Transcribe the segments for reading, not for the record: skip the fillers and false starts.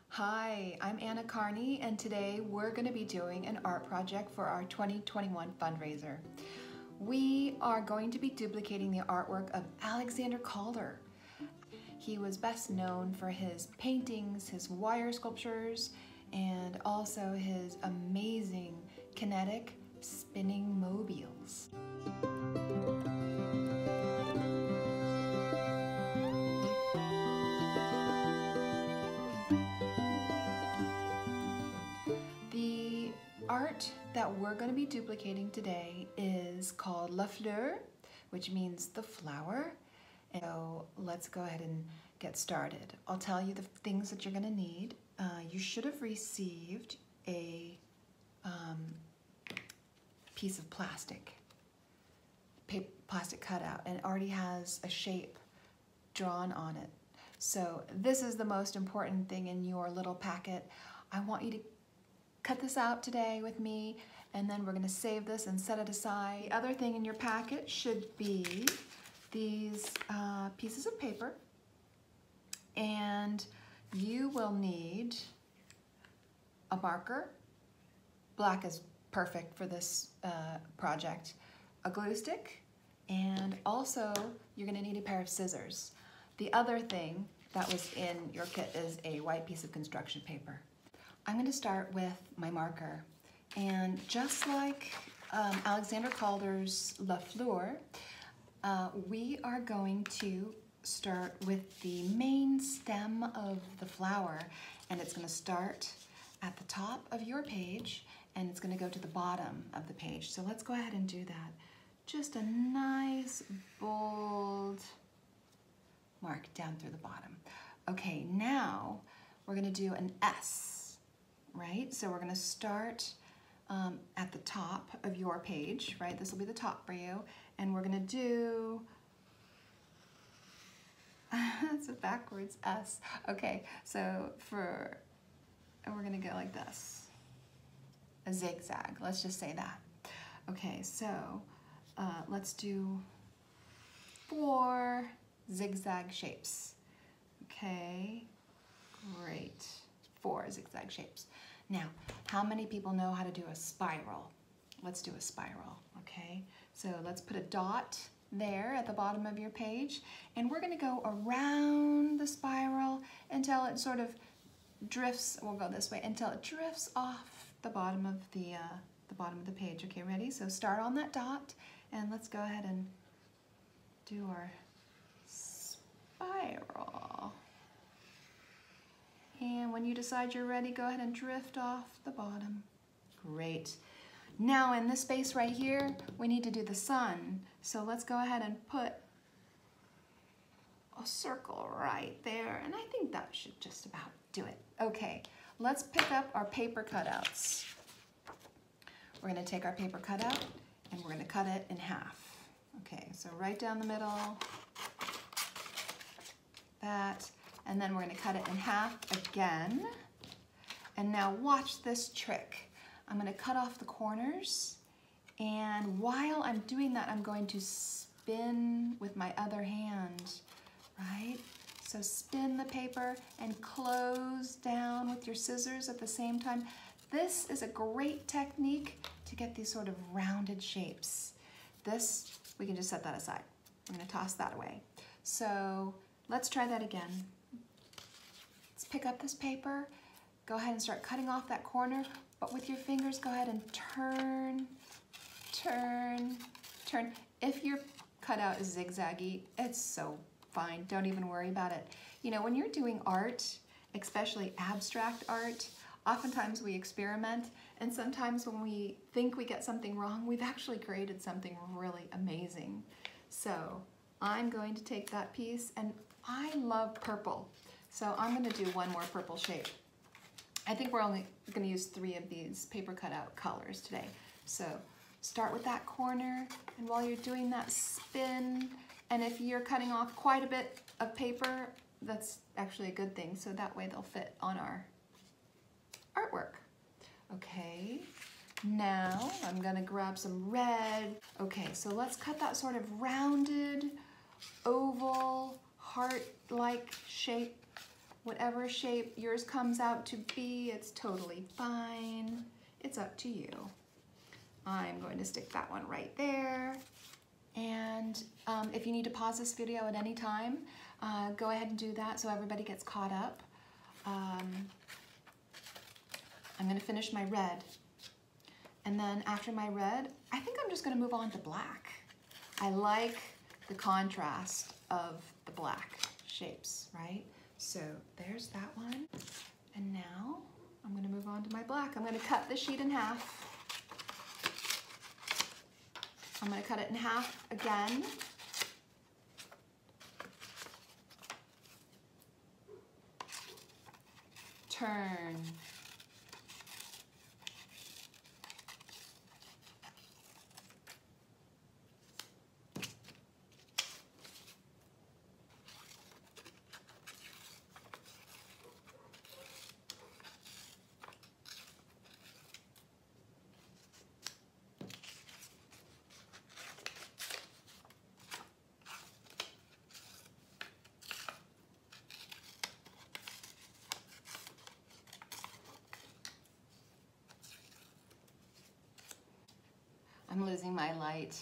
Hi, I'm Anna Carney, and today we're going to be doing an art project for our 2021 fundraiser. We are going to be duplicating the artwork of Alexander Calder. He was best known for his paintings, his wire sculptures, and also his amazing kinetic spinning mobiles. The art that we're going to be duplicating today is called La Fleur, which means the flower. So let's go ahead and get started. I'll tell you the things that you're going to need. You should have received a piece of plastic cutout, and it already has a shape drawn on it. So this is the most important thing in your little packet. I want you to cut this out today with me, and then we're going to save this and set it aside. The other thing in your packet should be these pieces of paper, and you will need a marker. Black is perfect for this project, a glue stick, and also you're going to need a pair of scissors. The other thing that was in your kit is a white piece of construction paper. I'm going to start with my marker, and just like Alexander Calder's La Fleur, we are going to start with the main stem of the flower, and it's going to start at the top of your page and it's going to go to the bottom of the page. So let's go ahead and do that. Just a nice bold mark down through the bottom. Okay, now we're going to do an S, right? So we're going to start at the top of your page, right? This will be the top for you, and we're going to do that's a backwards S. Okay, so we're going to go like this, a zigzag. Let's just say that. Okay, so let's do 4 zigzag shapes. Okay, great. 4 zigzag shapes. Now, how many people know how to do a spiral? Let's do a spiral, okay? So let's put a dot there at the bottom of your page, and we're gonna go around the spiral until it sort of drifts, we'll go this way, until it drifts off the bottom of the page. Okay, ready? So start on that dot, and let's go ahead and do our spiral. And when you decide you're ready, go ahead and drift off the bottom. Great. Now in this space right here, we need to do the sun. So let's go ahead and put a circle right there. And I think that should just about do it. Okay, let's pick up our paper cutouts. We're gonna take our paper cutout and we're gonna cut it in half. Okay, so right down the middle, that, and then we're gonna cut it in half again. And now watch this trick. I'm gonna cut off the corners, and while I'm doing that, I'm going to spin with my other hand, right? So spin the paper and close down with your scissors at the same time. This is a great technique to get these sort of rounded shapes. This, we can just set that aside. I'm gonna toss that away. So let's try that again. Let's pick up this paper, go ahead and start cutting off that corner, but with your fingers, go ahead and turn, turn, turn. If your cutout is zigzaggy, it's so fine, don't even worry about it. You know, when you're doing art, especially abstract art, Oftentimes we experiment, and sometimes when we think we get something wrong, we've actually created something really amazing. So I'm going to take that piece, and I love purple. So I'm going to do one more purple shape. I think we're only going to use 3 of these paper cutout colors today. So start with that corner, and while you're doing that, spin. And if you're cutting off quite a bit of paper, that's actually a good thing, so that way they'll fit on our artwork. Okay, now I'm gonna grab some red. Okay, so let's cut that sort of rounded, oval, heart-like shape. Whatever shape yours comes out to be, it's totally fine. It's up to you. I'm going to stick that one right there. And if you need to pause this video at any time, go ahead and do that so everybody gets caught up. I'm going to finish my red. And then after my red, I think I'm just going to move on to black. I like the contrast of the black shapes, right? So there's that one. And now I'm going to move on to my black. I'm going to cut the sheet in half. I'm going to cut it in half again. Turn. I'm losing my light.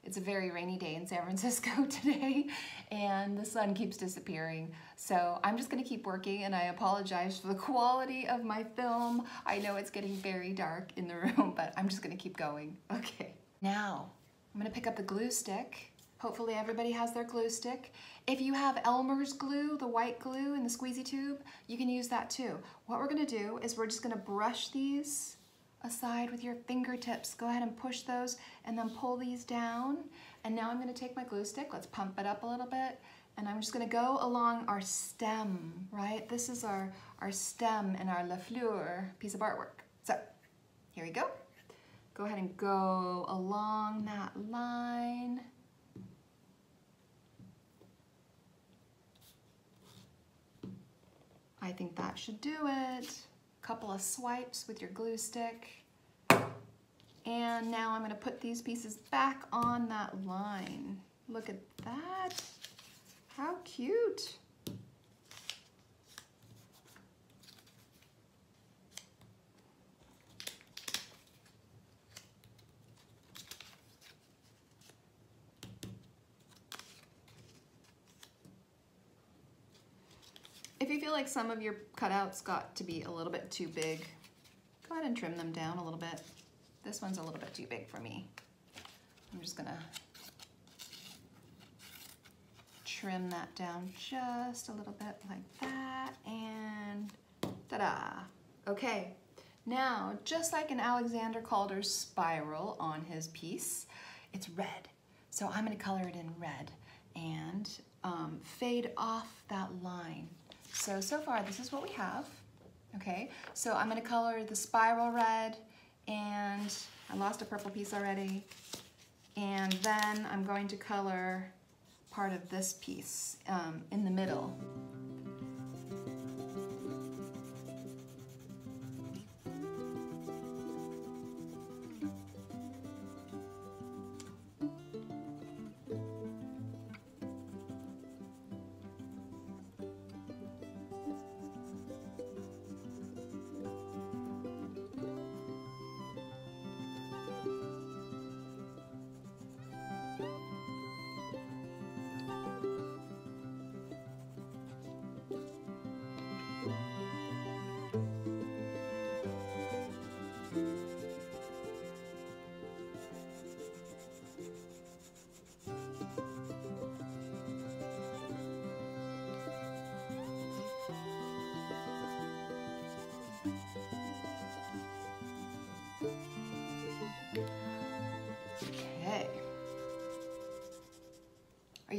It's a very rainy day in San Francisco today, and the sun keeps disappearing. So I'm just gonna keep working, and I apologize for the quality of my film. I know it's getting very dark in the room, but I'm just gonna keep going. Okay, now I'm gonna pick up the glue stick. Hopefully everybody has their glue stick. If you have Elmer's glue, the white glue in the squeezy tube, you can use that too. What we're gonna do is we're just gonna brush these aside with your fingertips. Go ahead and push those and then pull these down. And now I'm going to take my glue stick, let's pump it up a little bit, and I'm just going to go along our stem, right? This is our stem and our Fleur piece of artwork. So here we go. Go ahead and go along that line. I think that should do it. Couple of swipes with your glue stick. And now I'm going to put these pieces back on that line. Look at that. How cute. If you feel like some of your cutouts got to be a little bit too big, go ahead and trim them down a little bit. This one's a little bit too big for me. I'm just gonna trim that down just a little bit like that, and ta-da! Okay, now just like in Alexander Calder's spiral on his piece, it's red. So I'm gonna color it in red and fade off that line. So far, this is what we have, okay? So I'm gonna color the spiral red, and I lost a purple piece already. And then I'm going to color part of this piece in the middle.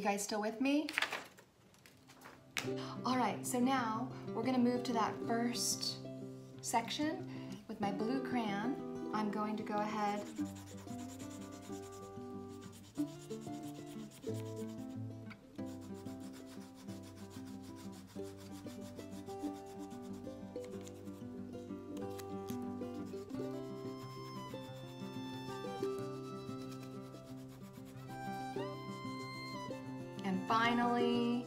you guys still with me? All right, so now we're gonna move to that first section. With my blue crayon, I'm going to go ahead and finally,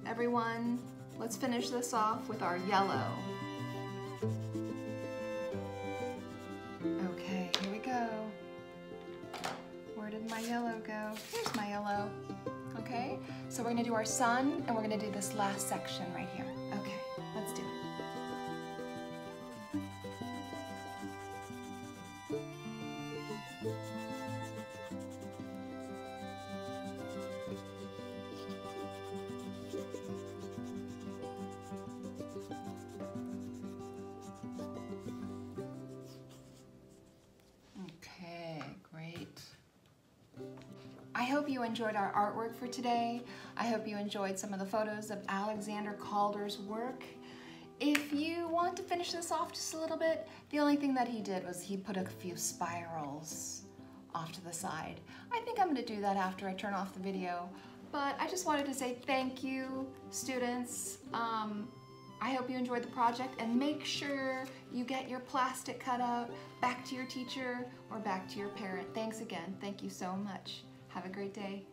everyone, let's finish this off with our yellow. Okay, here we go. Where did my yellow go? Here's my yellow. Okay, so we're gonna do our sun and we're gonna do this last section right here. Okay, let's do it. Okay, great. I hope you enjoyed our artwork for today. I hope you enjoyed some of the photos of Alexander Calder's work. If you want to finish this off just a little bit, the only thing that he did was he put a few spirals off to the side. I think I'm gonna do that after I turn off the video, but I just wanted to say thank you, students. I hope you enjoyed the project, and make sure you get your plastic cutout back to your teacher or back to your parent. Thanks again. Thank you so much. Have a great day.